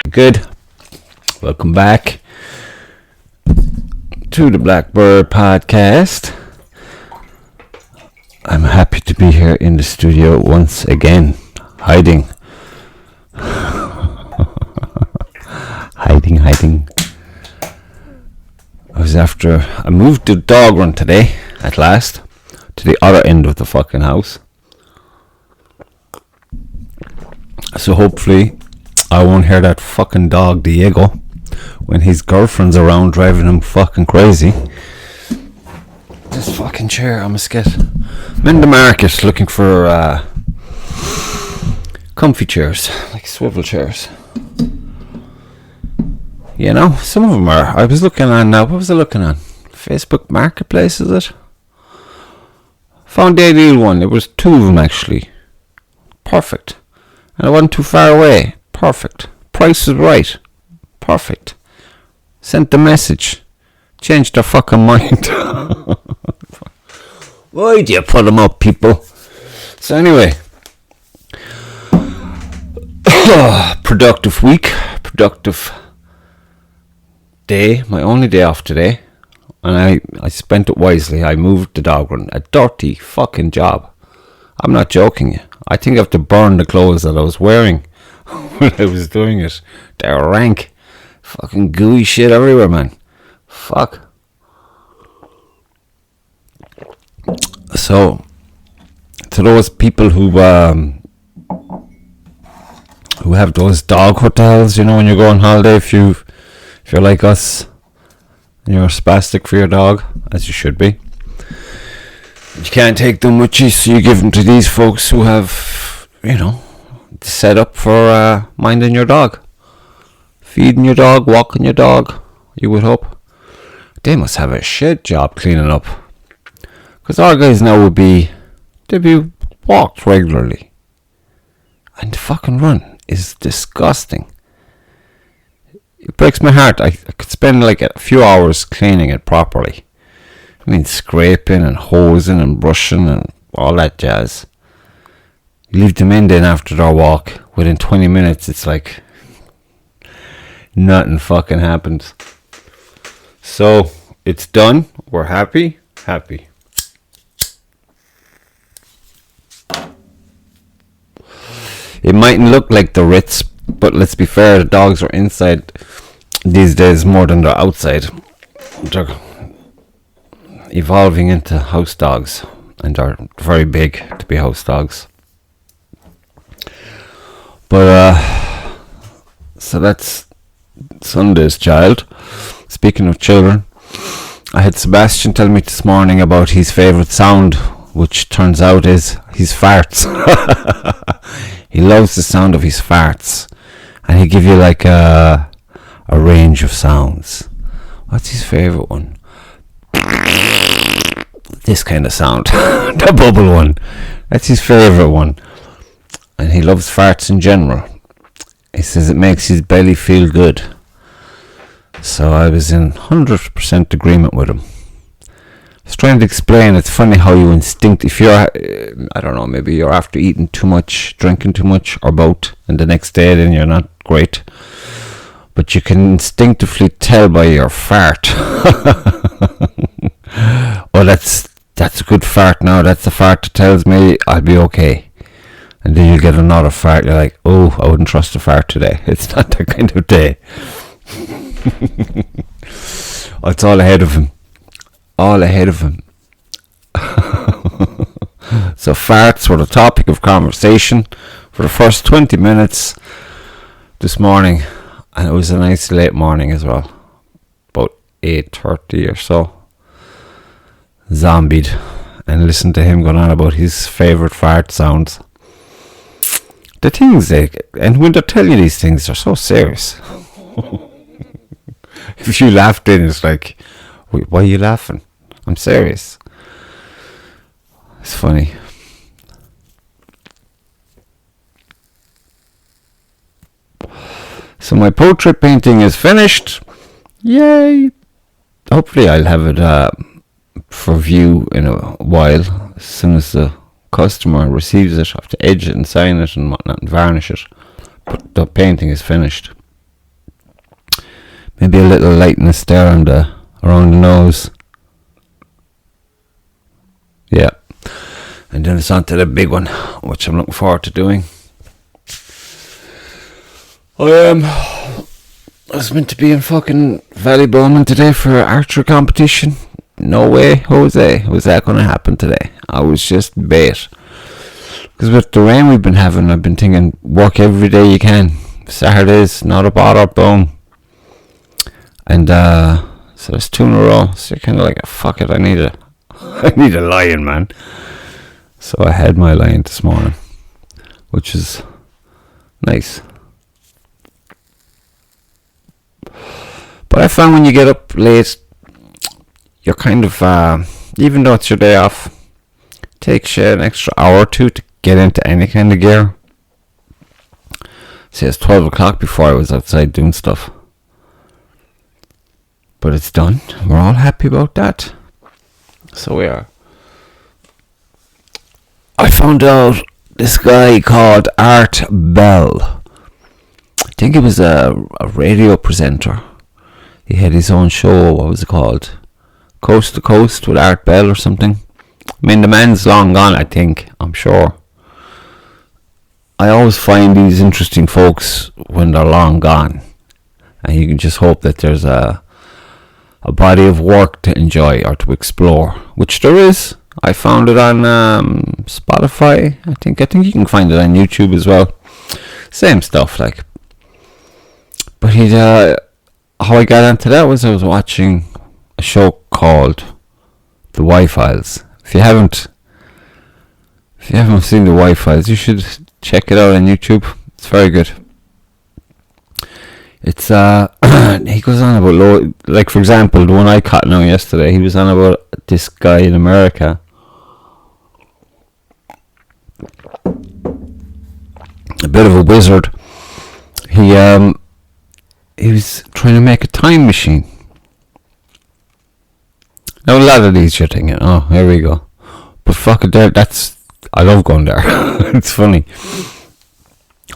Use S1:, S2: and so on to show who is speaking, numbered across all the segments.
S1: Good. Welcome back to the Blackbird Podcast. I'm happy to be here in the studio once again. Hiding. Hiding. I moved the dog run today, at last, to the other end of the fucking house. So hopefully I won't hear that fucking dog Diego when his girlfriend's around driving him fucking crazy. This fucking chair, I'm in the market looking for comfy chairs, like swivel chairs. You know, some of them are. I was looking on now. What was I looking on? Facebook Marketplace, is it? Found the ideal one. There was two of them actually. Perfect. And I wasn't too far away. Perfect. Price was right. Perfect. Sent the message. Changed their fucking mind. Why do you put them up, people? So anyway. Productive week. Productive day. My only day off today. And I spent it wisely. I moved the dog run. A dirty fucking job. I'm not joking. I think I have to burn the clothes that I was wearing when I was doing it. They're rank. Fucking gooey shit everywhere, man. Fuck. So, to those people who have those dog hotels, you know, when you go on holiday, if you're like us, and you're spastic for your dog, as you should be. You can't take them with you, so you give them to these folks who have, you know, set up for minding your dog. Feeding your dog, walking your dog, you would hope. They must have a shit job cleaning up. Because our guys now they'd be walked regularly. And the fucking run is disgusting. It breaks my heart. I could spend like a few hours cleaning it properly. I mean, scraping and hosing and brushing and all that jazz. You leave them in then after their walk. Within 20 minutes, it's like nothing fucking happens. So, it's done. We're happy. It mightn't look like the Ritz, but let's be fair, the dogs are inside these days more than they're outside. They're evolving into house dogs, and are very big to be house dogs. But so that's Sunday's child. Speaking of children, I had Sebastian tell me this morning about his favourite sound, which turns out is his farts. He loves the sound of his farts, and he'll give you like a range of sounds. What's his favourite one? This kind of sound. The bubble one. That's his favourite one. And he loves farts in general. He says it makes his belly feel good. So I was in 100% agreement with him. I was trying to explain, it's funny how you if you're, I don't know, maybe you're after eating too much, drinking too much, or both, and the next day then you're not great. But you can instinctively tell by your fart. Oh, that's a good fart now. That's a fart that tells me I'll be okay. And then you get another fart. You're like, oh, I wouldn't trust a fart today. It's not that kind of day. Oh, it's all ahead of him. So farts were the topic of conversation for the first 20 minutes this morning. And it was a nice late morning as well. About 8:30 or so. Zombied. And listened to him going on about his favourite fart sounds. The things and when they're telling you these things, they're so serious. If you laughed in, it's like, wait, why are you laughing? I'm serious. It's funny. So my portrait painting is finished. Yay! Hopefully I'll have it for view in a while. As soon as the customer receives it, I have to edge it and sign it and whatnot and varnish it. But the painting is finished. Maybe a little lightness there around the nose. Yeah. And then it's on to the big one, which I'm looking forward to doing. I was meant to be in fucking Valley Bowman today for archery competition. No way, Jose, was that going to happen today? I was just bait. Because with the rain we've been having, I've been thinking, work every day you can. Saturdays, not a bother, boom. And so there's 2 in a row. So you're kind of like, fuck it, I need a lion, man. So I had my lion this morning, which is nice. But I found when you get up late, you're kind of, even though it's your day off, it takes you an extra hour or two to get into any kind of gear. See, it's 12 o'clock before I was outside doing stuff. But it's done. We're all happy about that. So we are. I found out this guy called Art Bell. I think he was a radio presenter. He had his own show. What was it called? Coast to Coast with Art Bell or something. I mean, the man's long gone, I think. I'm sure. I always find these interesting folks when they're long gone. And you can just hope that there's a body of work to enjoy or to explore. Which there is. I found it on Spotify. I think you can find it on YouTube as well. Same stuff, like. But how I got onto that was I was watching a show called The Y-Files. If you haven't seen The Y-Files, you should check it out on YouTube. It's very good. It's he goes on about like, for example, the one I caught now yesterday, he was on about this guy in America. A bit of a wizard. He was trying to make a time machine. Now a lot of these you're thinking, oh, here we go. But fuck it, I love going there. It's funny.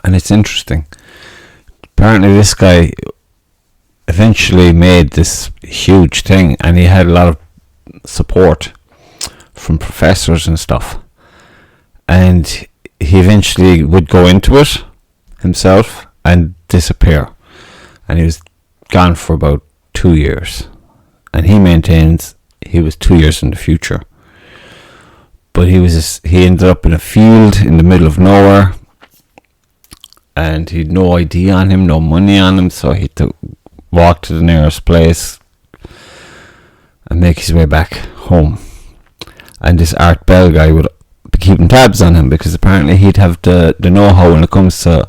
S1: And it's interesting. Apparently this guy eventually made this huge thing, and he had a lot of support from professors and stuff. And he eventually would go into it himself and disappear. And he was gone for about 2 years. And he maintains he was 2 years in the future. But he ended up in a field in the middle of nowhere. And he had no ID on him, no money on him. So he had to walk to the nearest place and make his way back home. And this Art Bell guy would be keeping tabs on him, because apparently he'd have the know-how when it comes to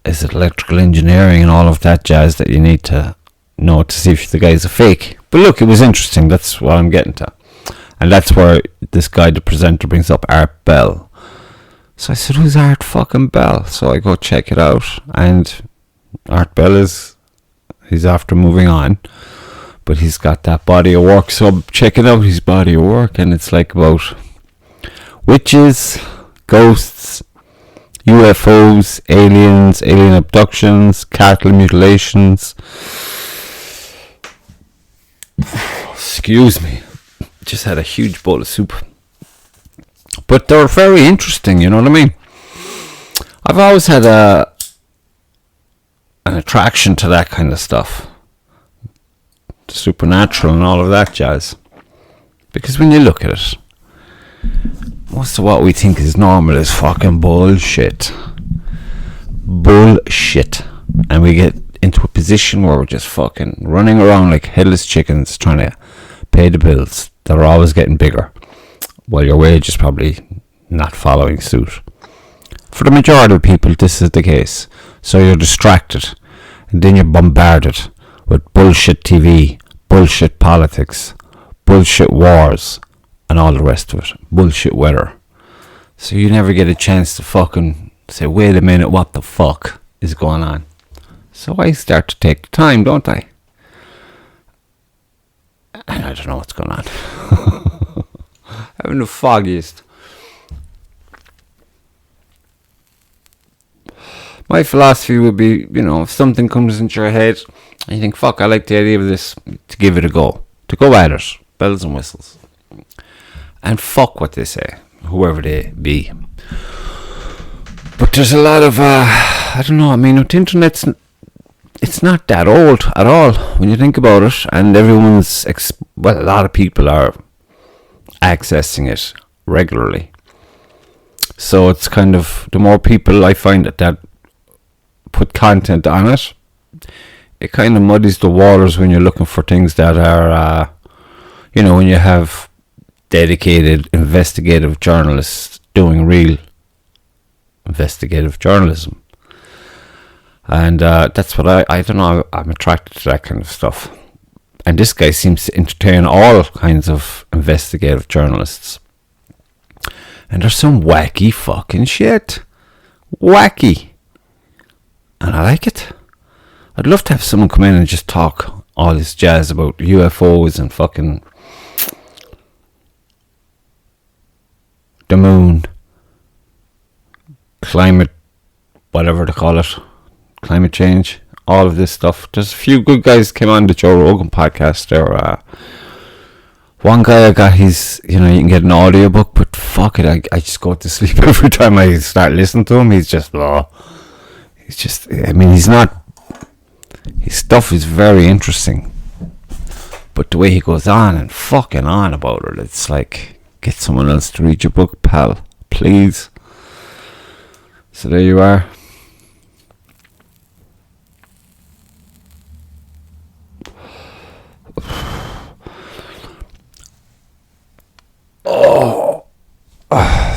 S1: electrical engineering and all of that jazz that you need to know to see if the guy's a fake. But look, it was interesting. That's what I'm getting to. And that's where this guy, the presenter, brings up Art Bell. So I said, who's Art fucking Bell? So I go check it out. And Art Bell he's after moving on. But he's got that body of work. So I'm checking out his body of work. And it's like about witches, ghosts, UFOs, aliens, alien abductions, cattle mutilations. Excuse me. Just had a huge bowl of soup. But they're very interesting, you know what I mean? I've always had an attraction to that kind of stuff. The supernatural and all of that jazz. Because when you look at it, most of what we think is normal is fucking bullshit. Bullshit. And we get into a position where we're just fucking running around like headless chickens trying to pay the bills that are always getting bigger, while your wage is probably not following suit. For the majority of people, this is the case. So you're distracted, and then you're bombarded with bullshit TV, bullshit politics, bullshit wars, and all the rest of it. Bullshit weather. So you never get a chance to fucking say, wait a minute, what the fuck is going on? So I start to take the time, don't I? And I don't know what's going on. Having the foggiest. My philosophy would be, if something comes into your head And you think, fuck, I like the idea of this, to give it a go. To go at it. Bells and whistles. And fuck what they say, whoever they be. But there's a lot of, I don't know, I mean, with the internet, it's not that old at all when you think about it. And everyone's, a lot of people are accessing it regularly. So it's kind of, the more people I find that put content on it, it kind of muddies the waters when you're looking for things that are, when you have dedicated investigative journalists doing real investigative journalism. And that's what I don't know, I'm attracted to that kind of stuff. And this guy seems to entertain all kinds of investigative journalists. And there's some wacky fucking shit. Wacky. And I like it. I'd love to have someone come in and just talk all this jazz about UFOs and fucking the moon, climate, whatever they call it, climate change, all of this stuff. There's a few good guys came on the Joe Rogan podcast there. One guy I got his, you can get an audiobook, but fuck it, I just go to sleep every time I start listening to him. He's just, he's not, his stuff is very interesting, but the way he goes on and fucking on about it, it's like, get someone else to read your book, pal, please. So there you are.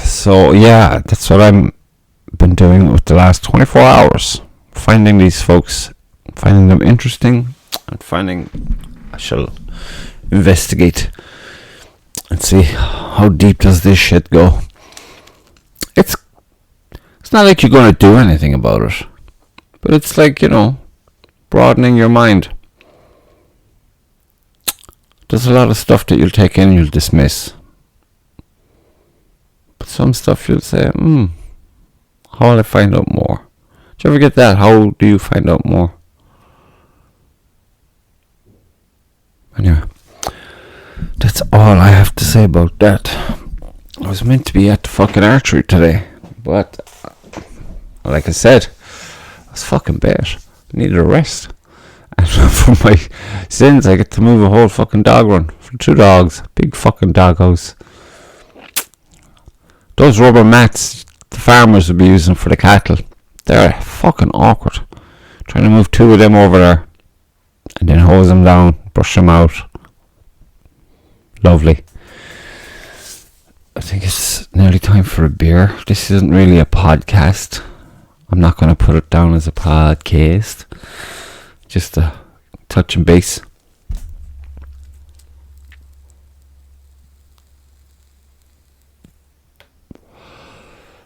S1: So yeah, that's what I've been doing with the last 24 hours. Finding these folks, finding them interesting, and I shall investigate and see how deep does this shit go. It's not like you're going to do anything about it, but it's like, broadening your mind. There's a lot of stuff that you'll take in and you'll dismiss. But some stuff you'll say, how will I find out more? Do you ever get that? How do you find out more? Anyway, that's all I have to say about that. I was meant to be at the fucking archery today, but like I said, I was fucking bad. I needed a rest. And for my sins, I get to move a whole fucking dog run for 2 dogs. Big fucking doghouse. Those rubber mats the farmers would be using for the cattle, they're fucking awkward. Trying to move 2 of them over there and then hose them down, brush them out. Lovely. I think it's nearly time for a beer. This isn't really a podcast. I'm not going to put it down as a podcast. Just a touch and base.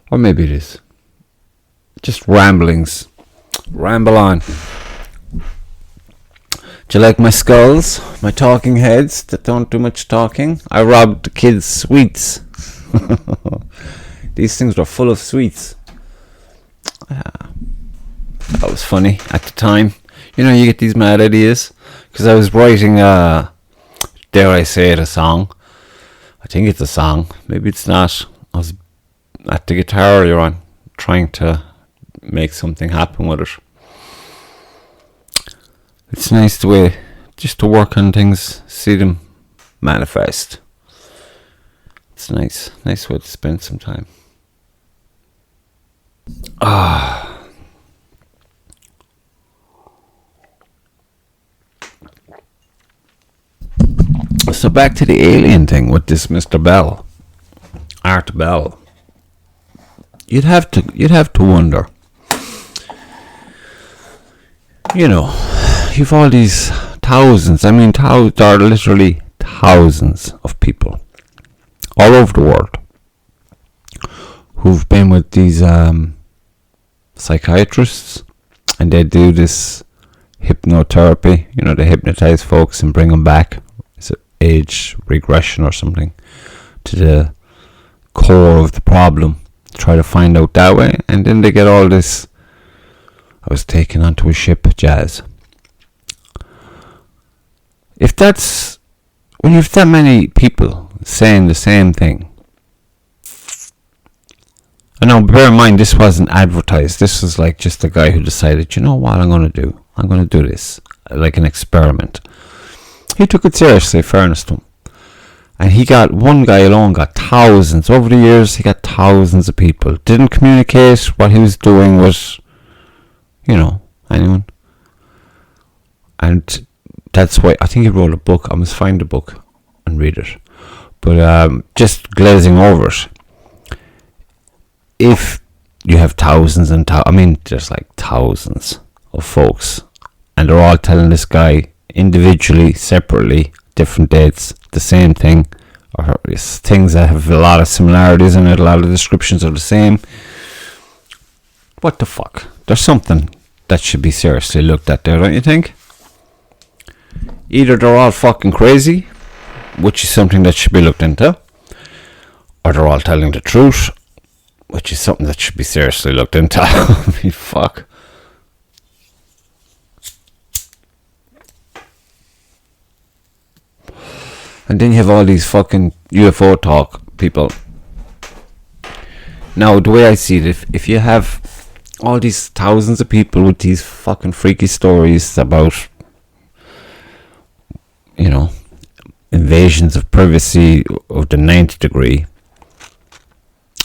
S1: Or maybe it is. Just ramblings. Ramble on. Do you like my skulls? My talking heads that don't do much talking? I robbed the kids' sweets. These things were full of sweets. That was funny at the time. You know, you get these mad ideas. Because I was writing, dare I say it, a song. I think it's a song. Maybe it's not. I was at the guitar earlier on, trying to make something happen with it. It's nice the way, just to work on things, see them manifest. It's nice way to spend some time. So back to the alien thing with this Mr. Bell, Art Bell. You'd have to wonder. You know, you've all these thousands. I mean, there are literally thousands of people all over the world who've been with these psychiatrists, and they do this hypnotherapy. You know, they hypnotize folks and bring them back. It's an age regression or something to the core of the problem. Try to find out that way, and then they get all this. I was taken onto a ship, jazz. when you have that many people saying the same thing. And now bear in mind, this wasn't advertised. This was like just a guy who decided, you know what I'm going to do? I'm going to do this, like an experiment. He took it seriously, fairness to him. And one guy alone got thousands. Over the years, he got thousands of people. Didn't communicate what he was doing with, anyone. And that's why, I think he wrote a book. I must find the book and read it. But just glazing over it. If you have thousands there's like thousands of folks, and they're all telling this guy individually, separately, different dates, the same thing, or things that have a lot of similarities in it, a lot of descriptions are the same. What the fuck? There's something that should be seriously looked at there, don't you think? Either they're all fucking crazy, which is something that should be looked into, or they're all telling the truth, which is something that should be seriously looked into. I mean, fuck. And then you have all these fucking UFO talk people. Now, the way I see it, if you have all these thousands of people with these fucking freaky stories about, invasions of privacy of the 9th degree,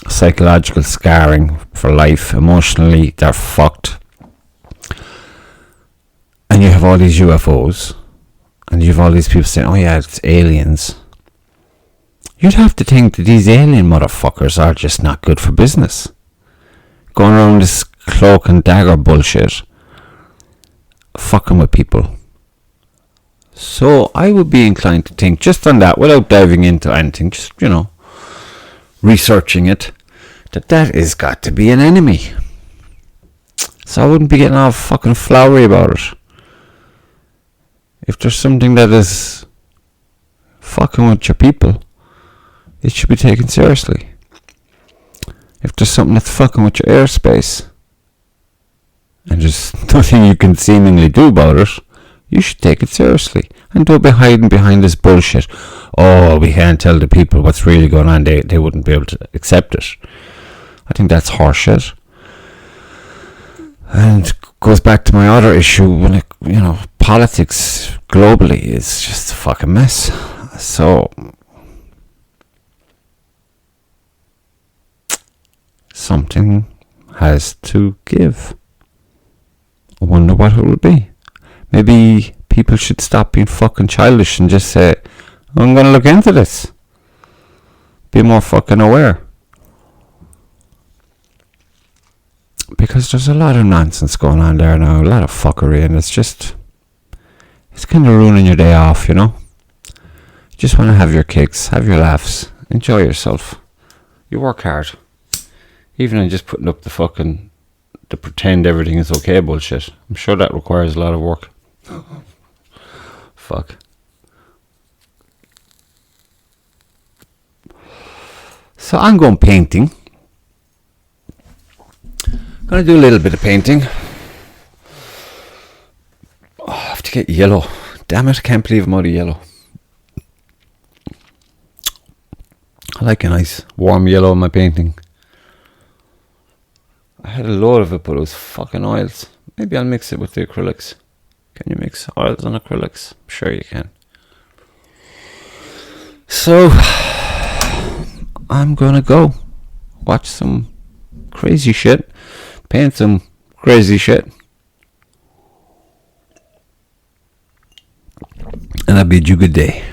S1: psychological scarring for life, emotionally they're fucked, and you have all these UFOs, and you have all these people saying, oh yeah, it's aliens. You'd have to think that these alien motherfuckers are just not good for business, going around this cloak and dagger bullshit, fucking with people. So I would be inclined to think, just on that, without diving into anything, just researching it, that is got to be an enemy. So I wouldn't be getting all fucking flowery about it. If there's something that is fucking with your people, it should be taken seriously. If there's something that's fucking with your airspace, and there's nothing you can seemingly do about it, you should take it seriously. And don't be hiding behind this bullshit. Oh, we can't tell the people what's really going on. They wouldn't be able to accept it. I think that's horseshit. And it goes back to my other issue when politics globally is just a fucking mess. So something has to give. I wonder what it will be. Maybe people should stop being fucking childish and just say, I'm going to look into this. Be more fucking aware. Because there's a lot of nonsense going on there now, a lot of fuckery, and it's kind of ruining your day off, You just want to have your kicks, have your laughs, enjoy yourself. You work hard. Even in just putting up the pretend everything is okay bullshit. I'm sure that requires a lot of work. Fuck. So I'm going painting. Gonna do a little bit of painting. I have to get yellow. Damn it, I can't believe I'm out of yellow. I like a nice warm yellow in my painting. I had a load of it, but it was fucking oils. Maybe I'll mix it with the acrylics. Can you mix oils and acrylics? I'm sure you can. So, I'm gonna go watch some crazy shit, paint some crazy shit, and I bid you good day.